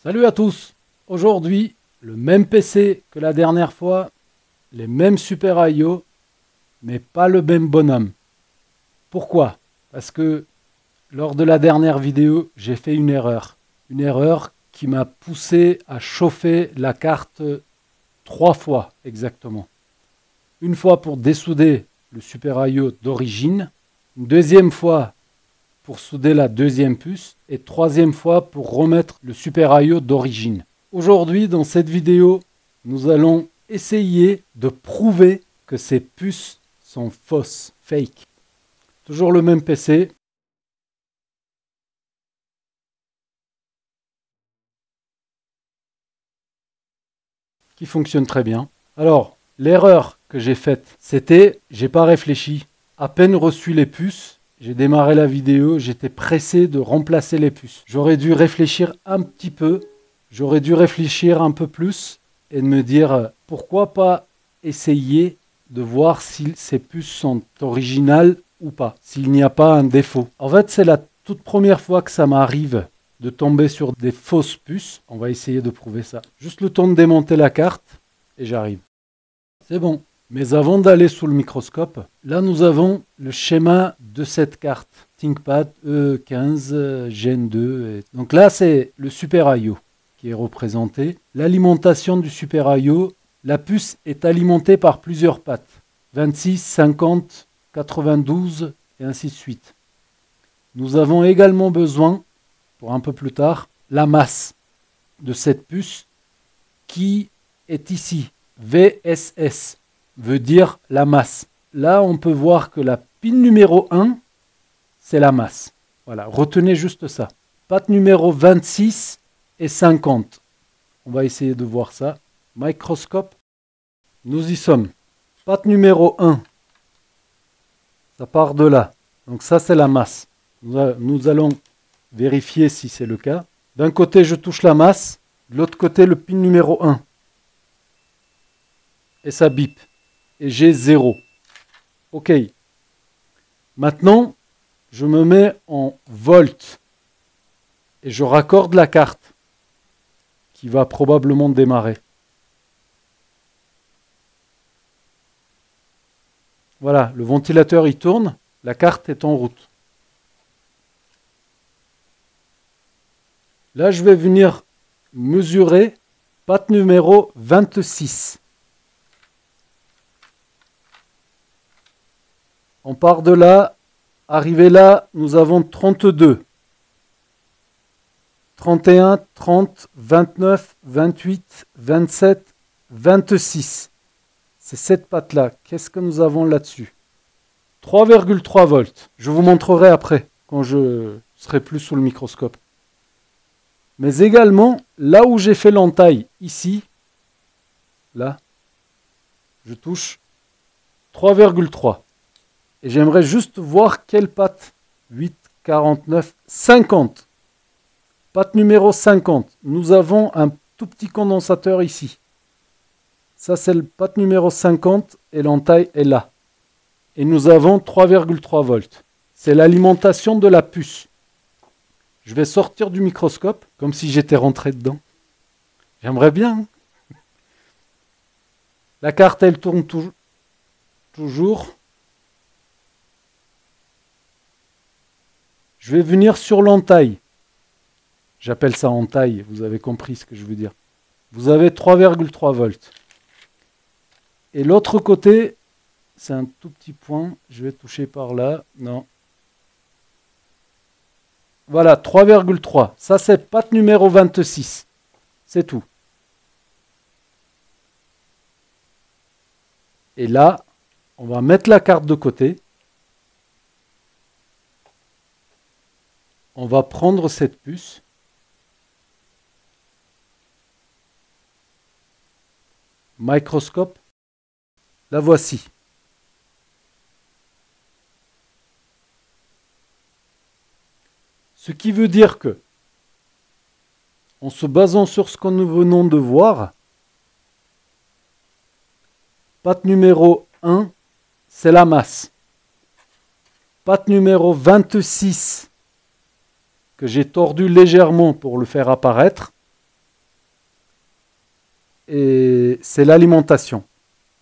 Salut à tous. Aujourd'hui, le même PC que la dernière fois, les mêmes Super IO, mais pas le même bonhomme. Pourquoi? Parce que lors de la dernière vidéo, j'ai fait une erreur. Une erreur qui m'a poussé à chauffer la carte 3 fois exactement. Une fois pour dessouder le Super IO d'origine, une deuxième fois pour souder la deuxième puce et troisième fois pour remettre le Super IO d'origine. Aujourd'hui, dans cette vidéo, nous allons essayer de prouver que ces puces sont fausses, fake. Toujours le même PC. Qui fonctionne très bien. Alors, l'erreur que j'ai faite, c'était, j'ai pas réfléchi. À peine reçu les puces, j'ai démarré la vidéo, j'étais pressé de remplacer les puces. J'aurais dû réfléchir un petit peu, j'aurais dû réfléchir un peu plus et de me dire pourquoi pas essayer de voir si ces puces sont originales ou pas, s'il n'y a pas un défaut. En fait, c'est la toute première fois que ça m'arrive de tomber sur des fausses puces. On va essayer de prouver ça. Juste le temps de démonter la carte et j'arrive. C'est bon. Mais avant d'aller sous le microscope, là nous avons le schéma de cette carte. ThinkPad E15 Gen 2. Donc là c'est le Super IO qui est représenté. L'alimentation du Super IO, la puce est alimentée par plusieurs pattes. 26, 50, 92 et ainsi de suite. Nous avons également besoin, pour un peu plus tard, la masse de cette puce qui est ici. VSS veut dire la masse. Là, on peut voir que la pin numéro 1, c'est la masse. Voilà, retenez juste ça. Patte numéro 26 et 50. On va essayer de voir ça. Microscope. Nous y sommes. Patte numéro 1. Ça part de là. Donc ça, c'est la masse. Nous allons vérifier si c'est le cas. D'un côté, je touche la masse. De l'autre côté, le pin numéro 1. Et ça bip. Et j'ai 0. OK. Maintenant, je me mets en volt. Et je raccorde la carte. Qui va probablement démarrer. Voilà, le ventilateur il tourne. La carte est en route. Là, je vais venir mesurer patte numéro 26. On part de là. Arrivé là, nous avons 32. 31, 30, 29, 28, 27, 26. C'est cette patte-là. Qu'est-ce que nous avons là-dessus? 3,3 volts. Je vous montrerai après, quand je serai plus sous le microscope. Mais également, là où j'ai fait l'entaille, ici, là, je touche 3,3. Et j'aimerais juste voir quelle patte. 8, 49, 50. Patte numéro 50. Nous avons un tout petit condensateur ici. Ça, c'est le patte numéro 50 et l'entaille est là. Et nous avons 3,3 volts. C'est l'alimentation de la puce. Je vais sortir du microscope, comme si j'étais rentré dedans. J'aimerais bien. La carte, elle tourne toujours. Je vais venir sur l'entaille. J'appelle ça entaille, vous avez compris ce que je veux dire. Vous avez 3,3 volts. Et l'autre côté, c'est un tout petit point. Je vais toucher par là. Non. Voilà, 3,3. Ça, c'est patte numéro 26. C'est tout. Et là, on va mettre la carte de côté. On va prendre cette puce. Microscope. La voici. Ce qui veut dire que, en se basant sur ce que nous venons de voir, patte numéro 1, c'est la masse. Patte numéro 26, que j'ai tordu légèrement pour le faire apparaître, et c'est l'alimentation.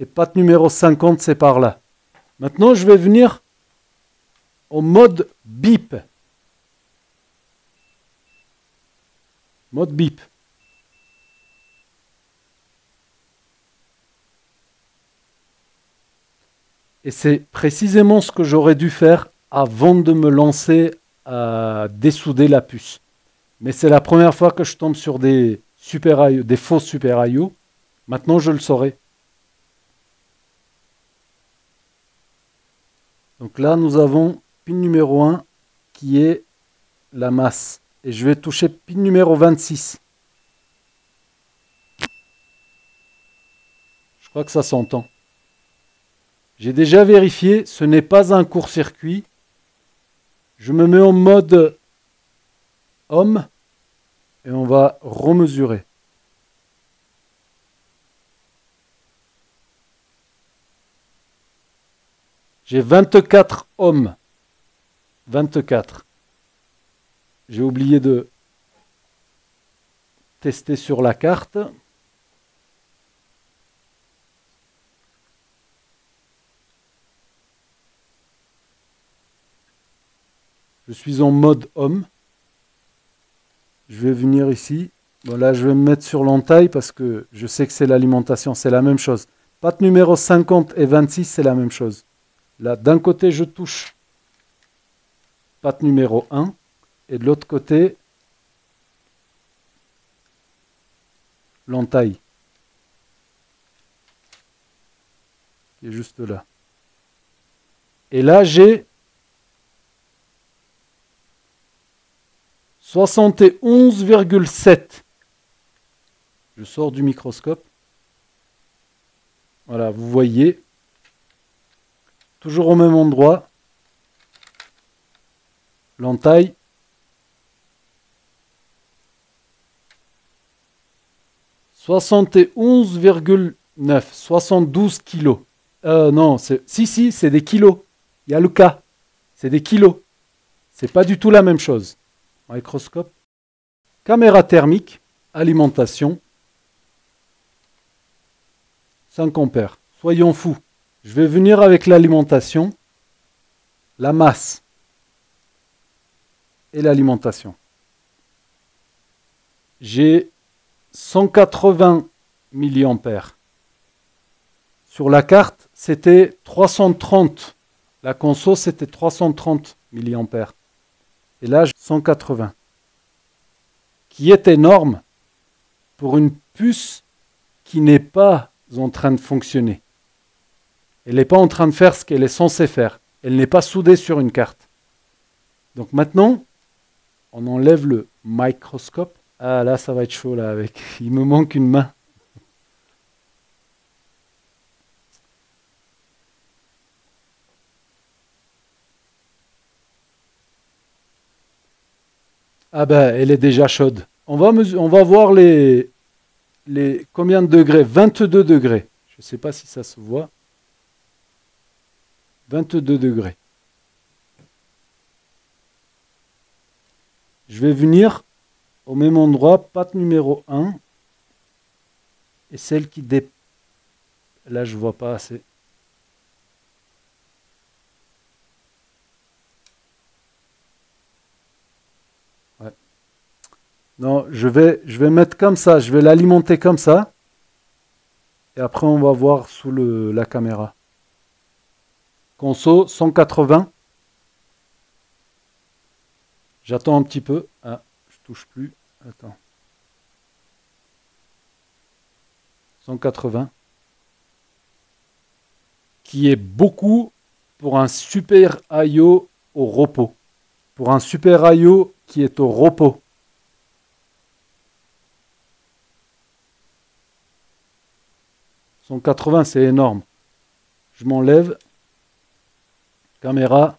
Et patte numéro 50, c'est par là. Maintenant, je vais venir au mode bip. Mode bip. Et c'est précisément ce que j'aurais dû faire avant de me lancer à dessouder la puce. Mais c'est la première fois que je tombe sur des faux super IO. Maintenant, je le saurai. Donc là, nous avons pin numéro 1 qui est la masse. Et je vais toucher pin numéro 26. Je crois que ça s'entend. J'ai déjà vérifié, ce n'est pas un court-circuit. Je me mets en mode homme et on va remesurer. J'ai 24 ohms. 24. J'ai oublié de tester sur la carte. Je suis en mode homme. Je vais venir ici. Bon, là, je vais me mettre sur l'entaille parce que je sais que c'est l'alimentation. C'est la même chose. Patte numéro 50 et 26, c'est la même chose. Là, d'un côté, je touche patte numéro 1. Et de l'autre côté, l'entaille. Qui est juste là. Et là, j'ai 71,7. Je sors du microscope. Voilà, vous voyez. Toujours au même endroit. L'entaille. « 71,9. 72 kilos. Non, si, c'est des kilos. Il y a le cas. C'est des kilos. C'est pas du tout la même chose. Microscope. Caméra thermique. Alimentation. 5 ampères. Soyons fous. Je vais venir avec l'alimentation. La masse. Et l'alimentation. J'ai 180 milliampères. Sur la carte, c'était 330. La conso, c'était 330 milliampères. Et là, j'ai 180. Qui est énorme pour une puce qui n'est pas en train de fonctionner. Elle n'est pas en train de faire ce qu'elle est censée faire. Elle n'est pas soudée sur une carte. Donc maintenant, on enlève le microscope. Ah là, ça va être chaud là avec. Il me manque une main. Ah ben, elle est déjà chaude. On va voir combien de degrés. 22 degrés. Je ne sais pas si ça se voit. 22 degrés. Je vais venir au même endroit, patte numéro 1. Et celle qui dépend. Là, je ne vois pas assez. Ouais. Non, je vais mettre comme ça. Je vais l'alimenter comme ça. Et après, on va voir sous la caméra. Conso 180. J'attends un petit peu. Ah, je touche plus. Attends. 180. Qui est beaucoup pour un super IO au repos. Pour un super IO qui est au repos. « 180, c'est énorme. Je m'enlève. Caméra.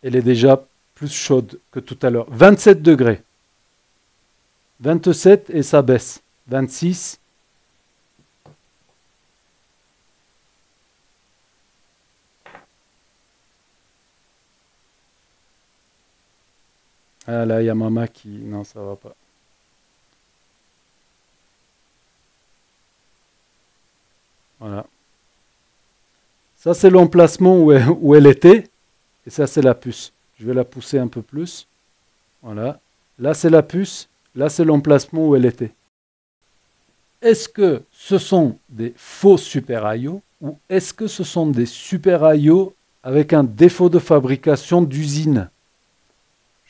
Elle est déjà plus chaude que tout à l'heure. 27 degrés. 27 et ça baisse. 26. Ah là, il y a maman qui... Non, ça va pas. Voilà. Ça, c'est l'emplacement où elle était. Et ça, c'est la puce. Je vais la pousser un peu plus. Voilà. Là, c'est la puce. Là, c'est l'emplacement où elle était. Est-ce que ce sont des faux super IO ou est-ce que ce sont des super IO avec un défaut de fabrication d'usine?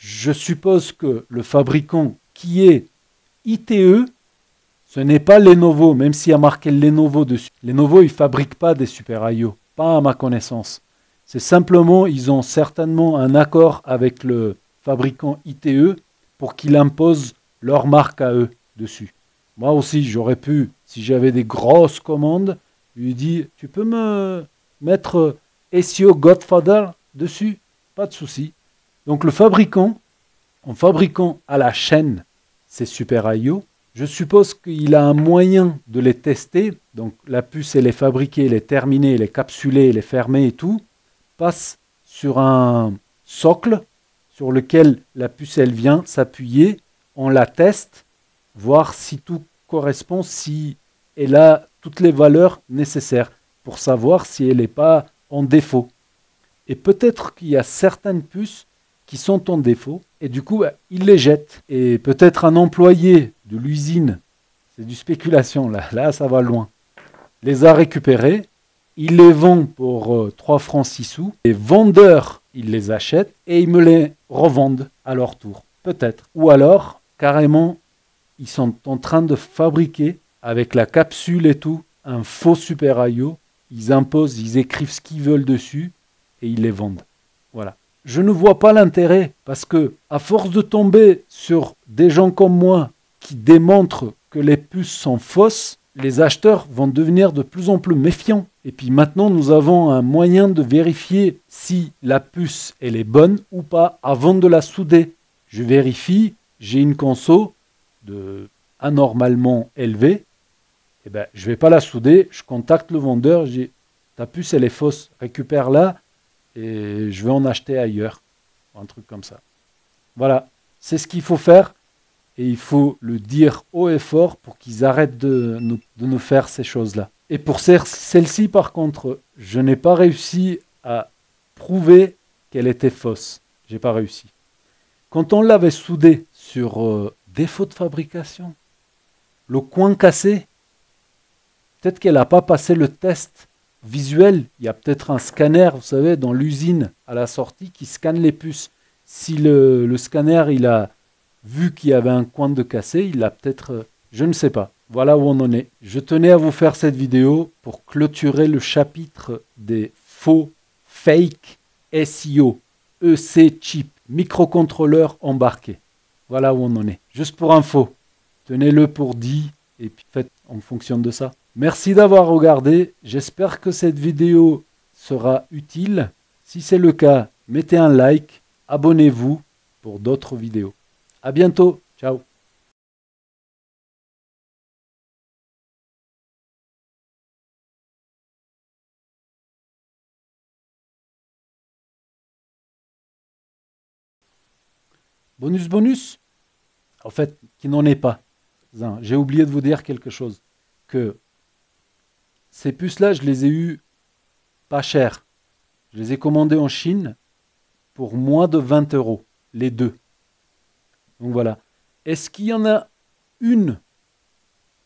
Je suppose que le fabricant qui est ITE, ce n'est pas Lenovo, même s'il y a marqué Lenovo dessus. Lenovo, ils ne fabriquent pas des super IO, pas à ma connaissance. C'est simplement, ils ont certainement un accord avec le fabricant ITE pour qu'il impose leur marque à eux dessus. Moi aussi, j'aurais pu, si j'avais des grosses commandes, lui dire, tu peux me mettre SEO Godfather dessus? Pas de souci. Donc le fabricant, en fabriquant à la chaîne ces super IO, je suppose qu'il a un moyen de les tester. Donc la puce, elle est fabriquée, elle est terminée, elle est capsulée, elle est fermée et tout. Passe sur un socle sur lequel la puce, elle vient s'appuyer. On la teste, voir si tout correspond, si elle a toutes les valeurs nécessaires pour savoir si elle n'est pas en défaut. Et peut-être qu'il y a certaines puces qui sont en défaut, et du coup, il les jette. Et peut-être un employé de l'usine, c'est du spéculation là ça va loin, les a récupérés, il les vend pour 3 francs 6 sous, les vendeurs, ils les achètent, et ils me les revendent à leur tour, peut-être. Ou alors, carrément, ils sont en train de fabriquer, avec la capsule et tout, un faux super IO, ils imposent, ils écrivent ce qu'ils veulent dessus, et ils les vendent. Voilà. Je ne vois pas l'intérêt parce que, à force de tomber sur des gens comme moi qui démontrent que les puces sont fausses, les acheteurs vont devenir de plus en plus méfiants. Et puis maintenant, nous avons un moyen de vérifier si la puce elle est bonne ou pas avant de la souder. Je vérifie, j'ai une conso de anormalement élevée, eh ben, je ne vais pas la souder, je contacte le vendeur, je dis ta puce elle est fausse, récupère-la et je vais en acheter ailleurs. Un truc comme ça. Voilà, c'est ce qu'il faut faire et il faut le dire haut et fort pour qu'ils arrêtent de nous faire ces choses-là. Et pour celle-ci, par contre, je n'ai pas réussi à prouver qu'elle était fausse. J'ai pas réussi. Quand on l'avait soudée sur défaut de fabrication, le coin cassé, peut-être qu'elle n'a pas passé le test visuel. Il y a peut-être un scanner, vous savez, dans l'usine à la sortie qui scanne les puces. Si le scanner, il a vu qu'il y avait un coin de cassé, il a peut-être... je ne sais pas. Voilà où on en est. Je tenais à vous faire cette vidéo pour clôturer le chapitre des faux, fake SEO, EC chip, microcontrôleur embarqué. Voilà où on en est. Juste pour info, tenez-le pour dit et puis faites en fonction de ça. Merci d'avoir regardé. J'espère que cette vidéo sera utile. Si c'est le cas, mettez un like, abonnez-vous pour d'autres vidéos. À bientôt. Ciao. Bonus, bonus. En fait, qui n'en est pas. J'ai oublié de vous dire quelque chose. Que ces puces-là, je les ai eues pas chères. Je les ai commandées en Chine pour moins de 20 euros, les deux. Donc voilà. Est-ce qu'il y en a une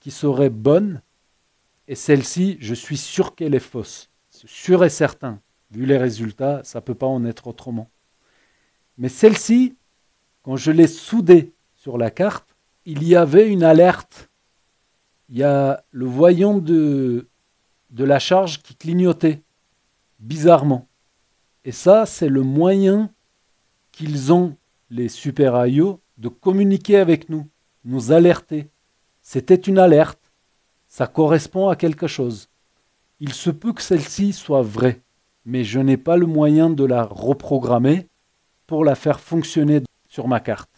qui serait bonne et celle-ci, je suis sûr qu'elle est fausse. C'est sûr et certain. Vu les résultats, ça ne peut pas en être autrement. Mais celle-ci, quand je l'ai soudée sur la carte, il y avait une alerte. Il y a le voyant de la charge qui clignotait, bizarrement. Et ça, c'est le moyen qu'ils ont, les super IO, de communiquer avec nous, nous alerter. C'était une alerte, ça correspond à quelque chose. Il se peut que celle-ci soit vraie, mais je n'ai pas le moyen de la reprogrammer pour la faire fonctionner sur ma carte.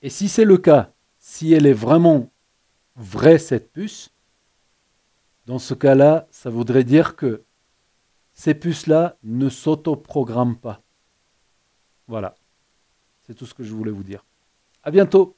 Et si c'est le cas, si elle est vraiment vraie cette puce, dans ce cas-là, ça voudrait dire que ces puces-là ne s'autoprogramment pas. Voilà. C'est tout ce que je voulais vous dire. À bientôt!